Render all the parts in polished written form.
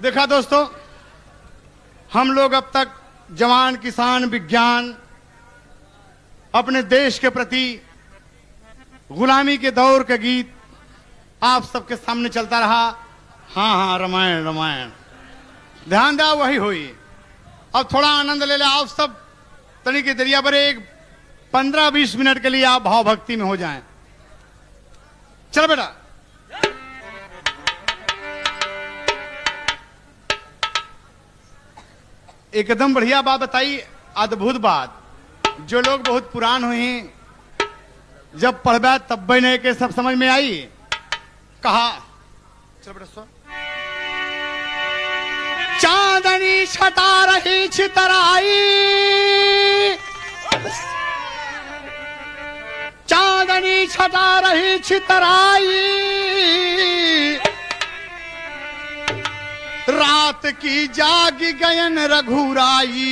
देखा दोस्तों, हम लोग अब तक जवान किसान विज्ञान अपने देश के प्रति गुलामी के दौर के गीत आप सबके सामने चलता रहा। हाँ हाँ, रामायण रामायण, ध्यान दे वही हुई। अब थोड़ा आनंद ले ले आप सब, तनी के दरिया पर एक 15-20 मिनट के लिए आप भाव भक्ति में हो जाएं। चल बेटा। एकदम बढ़िया बात बताई, अद्भुत बात। जो लोग बहुत पुरान हुए हैं, जब पढ़बा तब नहीं के सब समझ में आई। कहा चल बेटा सो। चांदनी छटा रही छितराई, चांदनी छटा रही छितराई, रात की जाग गयन रघुराई,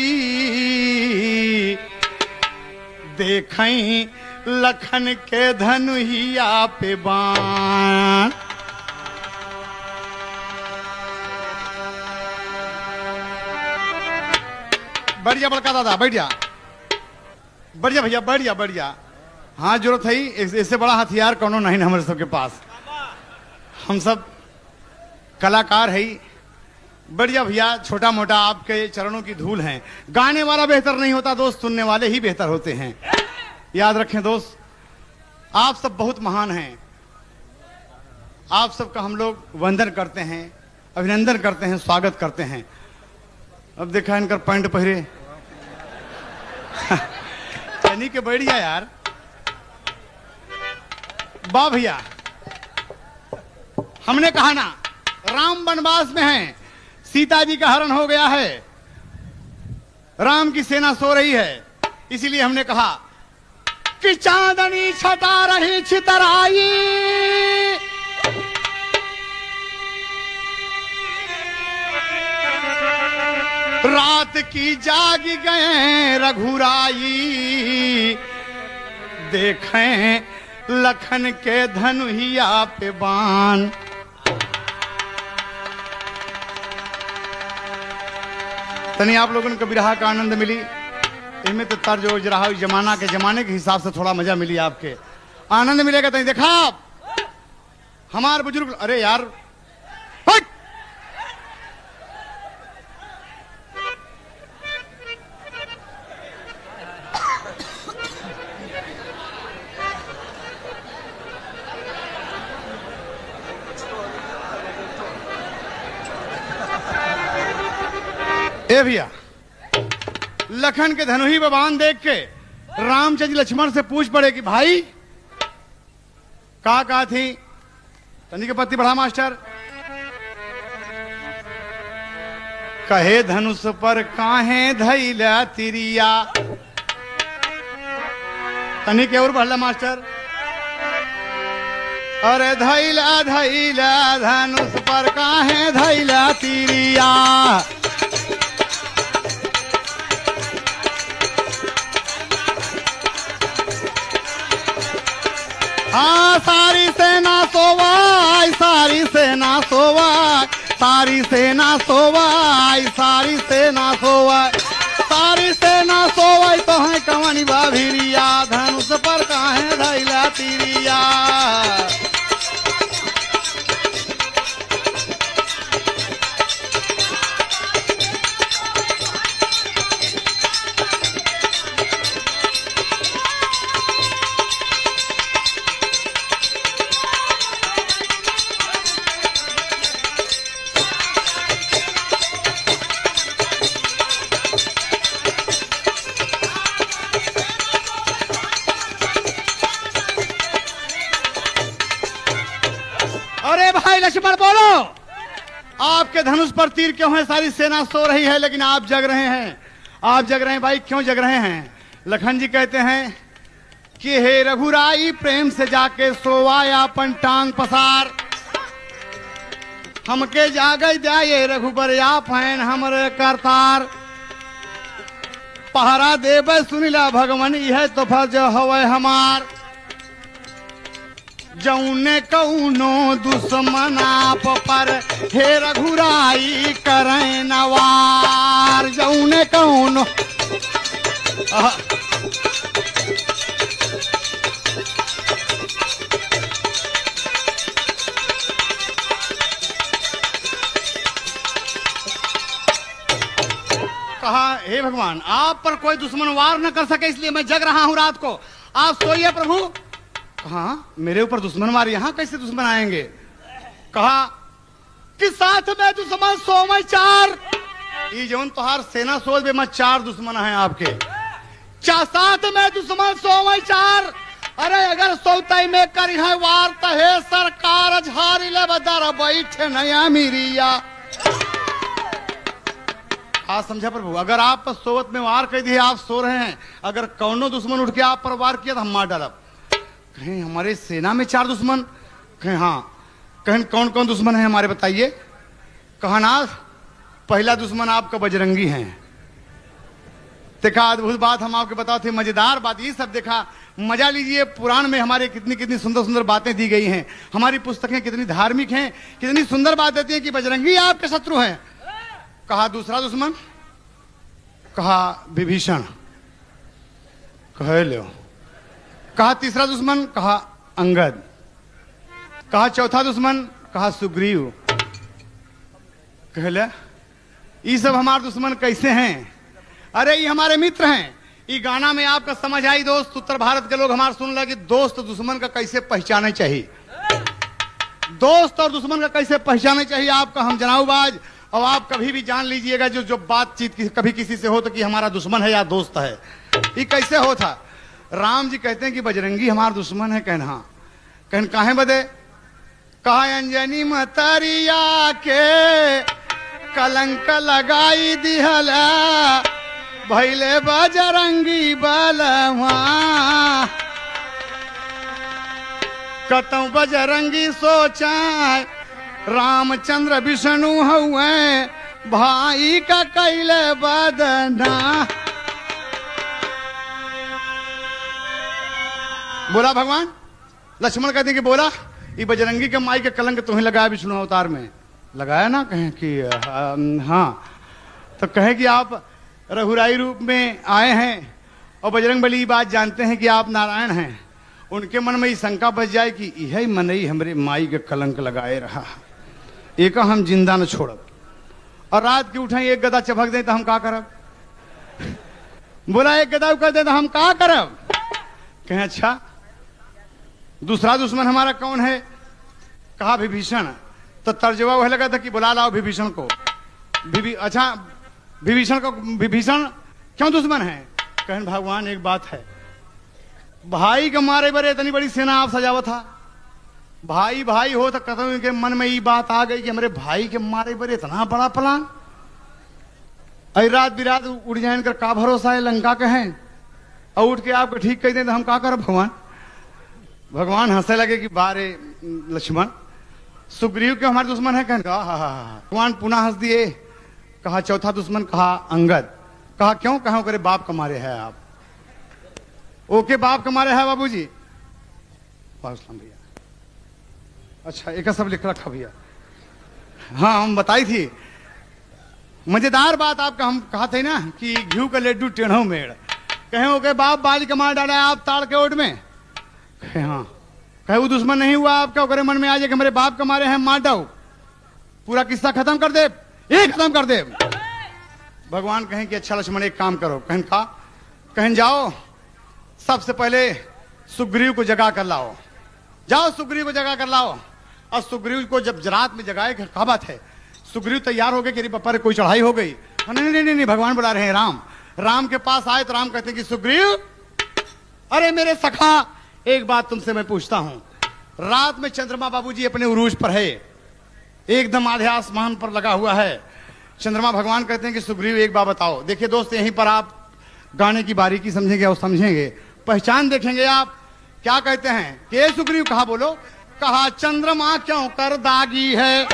देखें लखन के धनुहिया पे बाण। बैठ जा बड़का दादा, बैठ जा, बैठ जा भैया, बैठ जा, बैठ जा। हाँ, जरूरत है, इससे बड़ा हथियार कौनो नहीं हमारे सबके पास। हम सब कलाकार है। बैठ जा भैया, छोटा मोटा आपके चरणों की धूल है। गाने वाला बेहतर नहीं होता दोस्त, सुनने वाले ही बेहतर होते हैं। याद रखें दोस्त, आप सब बहुत महान हैं। आप सबका हम लोग वंदन करते हैं, अभिनंदन करते हैं, स्वागत करते हैं। अब देखा इनका पैंट पहरे चनी के बढ़िया यार। वाह भैया, हमने कहा ना, राम वनवास में हैं, सीता जी का हरण हो गया है, राम की सेना सो रही है। इसीलिए हमने कहा कि चांदनी छटा रही छितराई, रात की जाग गए रघुराई, देखें लखन के धनुहिया पे बाण। तनी आप लोगों को बिरहा का आनंद मिली, इनमें तो तर्ज और जरा जमाने के हिसाब से थोड़ा मजा मिली, आपके आनंद मिलेगा। तनी देखा हमारे बुजुर्ग, अरे यार हट! ए भैया, लखन के धनुही पे बाण देख के रामचंद्र लक्ष्मण से पूछ पड़े कि भाई कहा थी। तनी के पत्ती बढ़ा मास्टर। कहे धनुष पर काहे धैला तिरिया। तनी के और बढ़ला मास्टर। अरे धैला धैला धनुष पर काहे धैला तिरिया। हाँ, सारी सेना सोवाई, सारी सेना सोवाई, सारी सेना सोवाई, सारी सेना सोवाई, सारी सेना सोवाई, तो है कवनी बाभिरिया, धनुष पर काहे धैला तिरिया। लक्ष्मण बोलो, आपके धनुष पर तीर क्यों है? सारी सेना सो रही है लेकिन आप जग रहे हैं। आप जग रहे हैं भाई, क्यों जग रहे हैं? लखन जी कहते हैं कि हे रघुराई, प्रेम से जाके सोवाया अपन टांग पसार, हमके जागे जाए रघुबर आप हैं हमरे करतार। पहरा देवे सुनिला भगवान, यह तो फर्ज हवे हमार। जौने कौनो दुश्मन आप पर हे रघुराई करें नवार, जौने कौनो कहा हे भगवान आप पर कोई दुश्मन वार न कर सके इसलिए मैं जग रहा हूं रात को, आप सोइए प्रभु। कहा मेरे ऊपर दुश्मन वार, यहां कैसे दुश्मन आएंगे? कहा कि साथ में दुश्मन सोम चार, ये जौन तोहार सेना सोच में मैं चार दुश्मन है आपके, साथ में दुश्मन सोम चार। अरे अगर सोतई में करी है वार तहे सरकार झारी ले बदर बैठे नया मीरिया। आज समझा प्रभु, अगर आप पर सोवत में वार कर दिए, आप सो रहे हैं, अगर कौनो दुश्मन उठ के आप पर वार किया तो हम मार डालब। कहें हमारे सेना में चार दुश्मन? कहें हाँ। कहें कौन कौन दुश्मन है हमारे बताइए? कहा नाथ पहला दुश्मन आपका बजरंगी है। देखा अद्भुत बात हम आपको बताओ थे, मजेदार बात ये सब देखा, मजा लीजिए। पुराण में हमारे कितनी कितनी सुंदर सुंदर बातें दी गई हैं, हमारी पुस्तकें कितनी धार्मिक हैं, कितनी सुंदर बात देती हैं कि बजरंगी आपके शत्रु हैं। कहा दूसरा दुश्मन? कहा विभीषण। कह लो। कहा तीसरा दुश्मन? कहा अंगद। कहा चौथा दुश्मन? कहा सुग्रीव। कह ले ये सब हमारे दुश्मन कैसे हैं? अरे ये हमारे मित्र हैं। ये गाना में आपका समझ आई दोस्त, उत्तर भारत के लोग हमारे सुन लगे दोस्त दुश्मन का कैसे पहचाने चाहिए, दोस्त और दुश्मन का कैसे पहचाने चाहिए आपका हम जनाऊब आज। और आप कभी भी जान लीजिएगा जो जो बातचीत कभी किसी से हो तो कि हमारा दुश्मन है या दोस्त है, ये कैसे हो था। राम जी कहते हैं कि बजरंगी हमारा दुश्मन है। कहना हाँ। कहन काहे बदे? कहा अंजनी मतरिया के कलंक लगाई दिहला भैले बजरंगी बलवा, कतौ बजरंगी सोचा रामचंद्र विष्णु हुए भाई का कैले बदना। बोला भगवान। लक्ष्मण कहते कि बोला ये बजरंगी के माई के कलंक तुम्हें लगाया विष्णु अवतार में, लगाया ना? कहें कि हाँ। तो कहे कि आप रघुराई रूप में आए हैं और बजरंग बली बात जानते हैं कि आप नारायण हैं, उनके मन में ये शंका बच जाए कि यही मनई हमरे माई के कलंक लगाए रहा, एक हम जिंदा न छोड़ब, और रात के उठे एक गदा चपक दे तो हम का करब? बोला एक गदा कर दे तो हम का करब? कहें अच्छा दूसरा दुश्मन हमारा कौन है? कहा विभीषण। तो तर्जवा वह लगा था कि बुला लाओ विभीषण को। अच्छा विभीषण को, विभीषण क्यों दुश्मन है? कहन भगवान एक बात है, भाई के मारे बरे इतनी बड़ी सेना आप सजावा था, भाई भाई हो तो कतौ के मन में ये बात आ गई कि हमारे भाई के मारे बरे इतना बड़ा प्लान, अरे रात बिरात उड़ जाए कर का भरोसा है लंका के हैं, और उठ के आपको ठीक कह दें तो हम का कर भगवान? भगवान हंसे लगे कि बारे लक्ष्मण सुग्रीव के हमारे दुश्मन है। कहन कहा भगवान पुनः हंस दिए। कहा चौथा दुश्मन? कहा अंगद। कहा क्यों? कहा करे बाप कमारे है आप। ओके बाप कमारे है बाबूजी। भैया अच्छा एक सब लिख रखा भैया। हाँ हम बताई थी मजेदार बात आपका, हम कहा थे ना कि घी का लड्डू टेढ़ो मेड़। कहे ओके बाप बाज कमार डाला आप ताड़ के ओट में। कहे हाँ। कहे वो दुश्मन नहीं हुआ आपका, ओकरे मन में आ जाए कि मेरे बाप कमारे हैं मार डाओ, पूरा किस्सा खत्म कर दे, एक खत्म कर दे। भगवान कहें कि अच्छा लक्ष्मण एक काम करो। कहन का? कहन जाओ सबसे पहले सुग्रीव को जगा कर लाओ, जाओ सुग्रीव को जगा कर लाओ। और सुग्रीव को जब रात में जगाए क्या बात है, सुग्रीव तैयार हो गए कि पर कोई चढ़ाई हो गई। नहीं नहीं नहीं भगवान बुला रहे हैं राम। राम के पास आए तो राम कहते हैं कि सुग्रीव अरे मेरे सखा एक बात तुमसे मैं पूछता हूं, रात में चंद्रमा बाबूजी अपने उरूज पर है, एकदम आधे आसमान पर लगा हुआ है चंद्रमा। भगवान कहते हैं कि सुग्रीव एक बात बताओ। देखिए दोस्त यहीं पर आप गाने की बारीकी समझेंगे और समझेंगे, पहचान देखेंगे आप। क्या कहते हैं कि सुग्रीव? कहा बोलो। कहा चंद्रमा क्यों कर दागी है,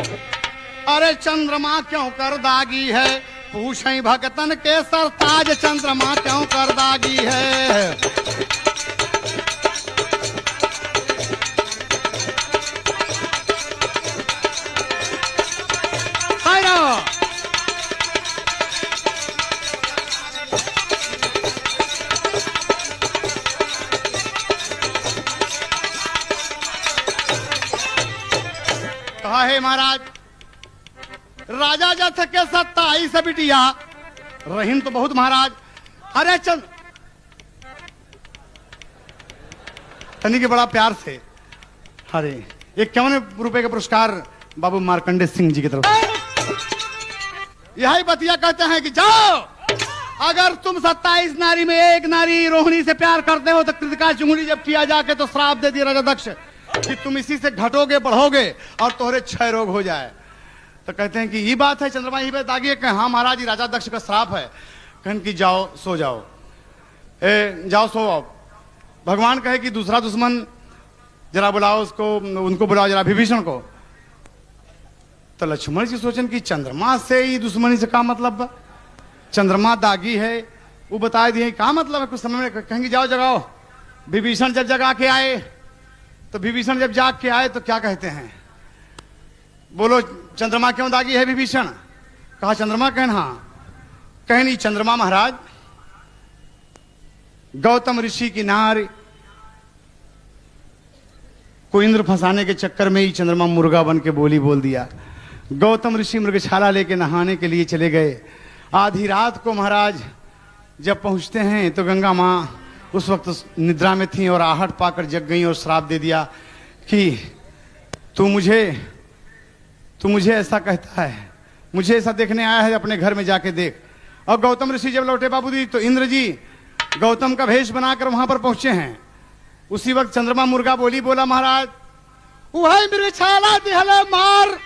अरे चंद्रमा क्यों कर दागी है, पूछे भगतन के सरताज चंद्रमा क्यों कर दागी है। कहा है महाराज राजा जा थके 27 बिटिया रहीम तो बहुत महाराज। अरे चंद तनी के बड़ा प्यार से। अरे 51 रुपए का पुरस्कार बाबू मार्कंडे सिंह जी की तरफ। यही बतिया कहते हैं कि जाओ अगर तुम 27 नारी में एक नारी रोहिणी से प्यार करते हो तो कृतिका चुंगली जब किया जाके तो श्राप दे दिया राजा दक्ष कि तुम इसी से घटोगे बढ़ोगे और तोहरे 6 रोग हो जाए। तो कहते हैं कि ये बात है चंद्रमा ही बात आगे कहें हाँ महाराज ये राजा दक्ष का श्राप है। कहन कि जाओ सो जाओ जाओ सो आओ। भगवान कहे कि दूसरा दुश्मन जरा बुलाओ उसको उनको बुलाओ जरा विभीषण को। तो लक्ष्मण जी सोचन कि चंद्रमा से ही दुश्मनी से क्या मतलब, चंद्रमा दागी है वो बता दिए क्या मतलब है। कुछ समय में कहेंगे जाओ जगाओ। विभीषण जब जगा के आए तो विभीषण जब जाग के आए तो क्या कहते हैं, बोलो चंद्रमा क्यों दागी है विभीषण। कहा चंद्रमा कहन हाँ कह नहीं चंद्रमा महाराज गौतम ऋषि की नार को इंद्र फंसाने के चक्कर में ही चंद्रमा मुर्गा बन के बोली बोल दिया। गौतम ऋषि मृगशाला लेके नहाने के लिए चले गए। आधी रात को महाराज जब पहुंचते हैं तो गंगा माँ उस वक्त निद्रा में थी और आहट पाकर जग गई और श्राप दे दिया कि तू मुझे ऐसा कहता है, मुझे ऐसा देखने आया है, अपने घर में जाके देख। और गौतम ऋषि जब लौटे बाबूजी तो इंद्र जी गौतम का भेष बनाकर वहां पर पहुंचे हैं। उसी वक्त चंद्रमा मुर्गा बोला महाराज वह मृगशाला दिहले मार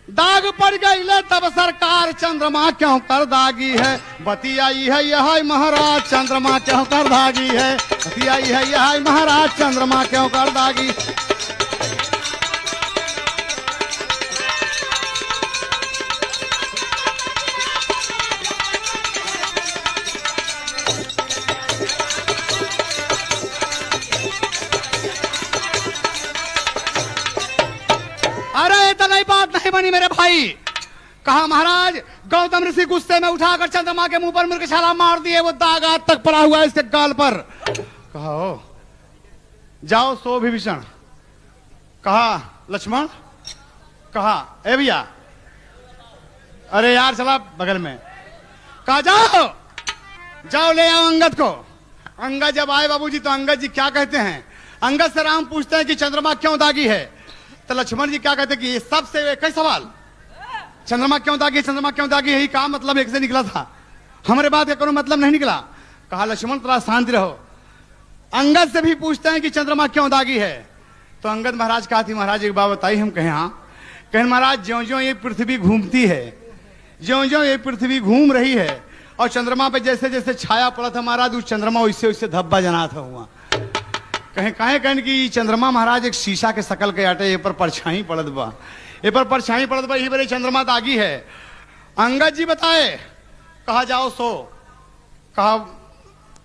दाग पड़ गई ले तब सरकार चंद्रमा क्यों कर दागी है। बतियाई है यह महाराज चंद्रमा क्यों कर दागी है। बतियाई है यह महाराज चंद्रमा क्यों कर दागी। बात नहीं बनी मेरे भाई। कहा महाराज गौतम ऋषि गुस्से में उठाकर चंद्रमा के मुंह पर मृगशाला मार दिए, वो दाग आज तक पड़ा हुआ है इसके गाल पर। कहा ओ जाओ सो विभीषण। कहा लक्ष्मण। कहा ए भैया अरे यार चला बगल में। कहा जाओ जाओ ले आओ अंगद को। अंगद जब आए बाबूजी तो अंगद जी क्या कहते हैं, अंगद से राम पूछते हैं कि चंद्रमा क्यों दागी है। तो लक्ष्मण जी क्या कहते कि सबसे एक ही सवाल चंद्रमा क्यों दागी, चंद्रमा क्यों दागी यही काम मतलब एक से निकला था, हमारे बात का कोई मतलब नहीं निकला। कहा लक्ष्मण थोड़ा शांति रहो। अंगद से भी पूछते हैं कि चंद्रमा क्यों दागी है। तो अंगद महाराज कहा थी महाराज एक बात बताई। हम कहें हाँ। कहें महाराज ज्यों ज्यों ये पृथ्वी घूमती है, ज्यों ज्यों ये पृथ्वी घूम रही है और चंद्रमा पे जैसे जैसे छाया पड़ा था महाराज उस चंद्रमा वैसे वैसे धब्बा जना था हुआ। कहें कि चंद्रमा महाराज एक शीशा के शकल के आटे ये पर परछाई पड़त बा, ये पर परछाई पड़त बा, यही बड़े चंद्रमा दागी है। अंगद जी बताए। कहा जाओ सो। कहा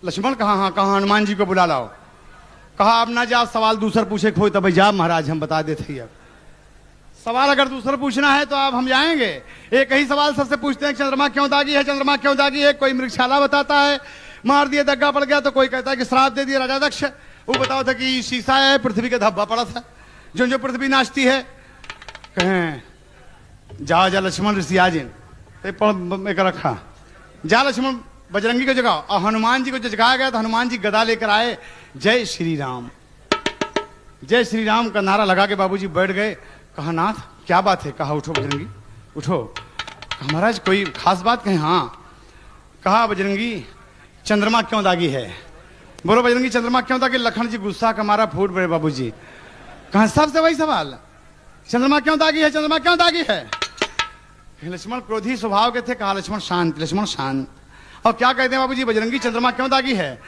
लक्ष्मण। कहा हाँ। कहा हनुमान जी को बुला लाओ। कहा अब ना जा सवाल दूसर पूछे खोई तब जा महाराज हम बता देते ही। अब सवाल अगर दूसरा पूछना है तो अब हम जाएंगे। एक ही सवाल सबसे पूछते हैं चंद्रमा क्यों दागी है, चंद्रमा क्यों दागी है। कोई मृगशाला बताता है मार दिया दग्गा पड़ गया, तो कोई कहता है कि श्राप दे दिया राजा दक्ष। वो बताओ था कि शीशा है पृथ्वी का धब्बा पड़ा था जो जो पृथ्वी नाचती है। कहें जा जा लक्ष्मण ऋषि आज एक रखा जा लक्ष्मण बजरंगी को जगाओ। और हनुमान जी को जो जगाया गया तो हनुमान जी गदा लेकर आए। जय श्री राम, जय श्री राम का नारा लगा के बाबूजी बैठ गए। कहा नाथ क्या बात है। कहा उठो बजरंगी उठो। कहा महाराज कोई खास बात। कहें हाँ। कहा बजरंगी चंद्रमा क्यों दागी है। बोलो बजरंगी चंद्रमा क्यों दागी। लखन जी गुस्सा का मारा फूट पड़े बाबूजी। कहा सबसे वही सवाल चंद्रमा क्यों दागी है, चंद्रमा क्यों दागी है। लक्ष्मण क्रोधी स्वभाव के थे। कहा लक्ष्मण शांत, लक्ष्मण शांत। और क्या कहते हैं बाबूजी बजरंगी चंद्रमा क्यों दागी है।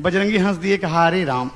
बजरंगी हंस दिए। कहा अरे राम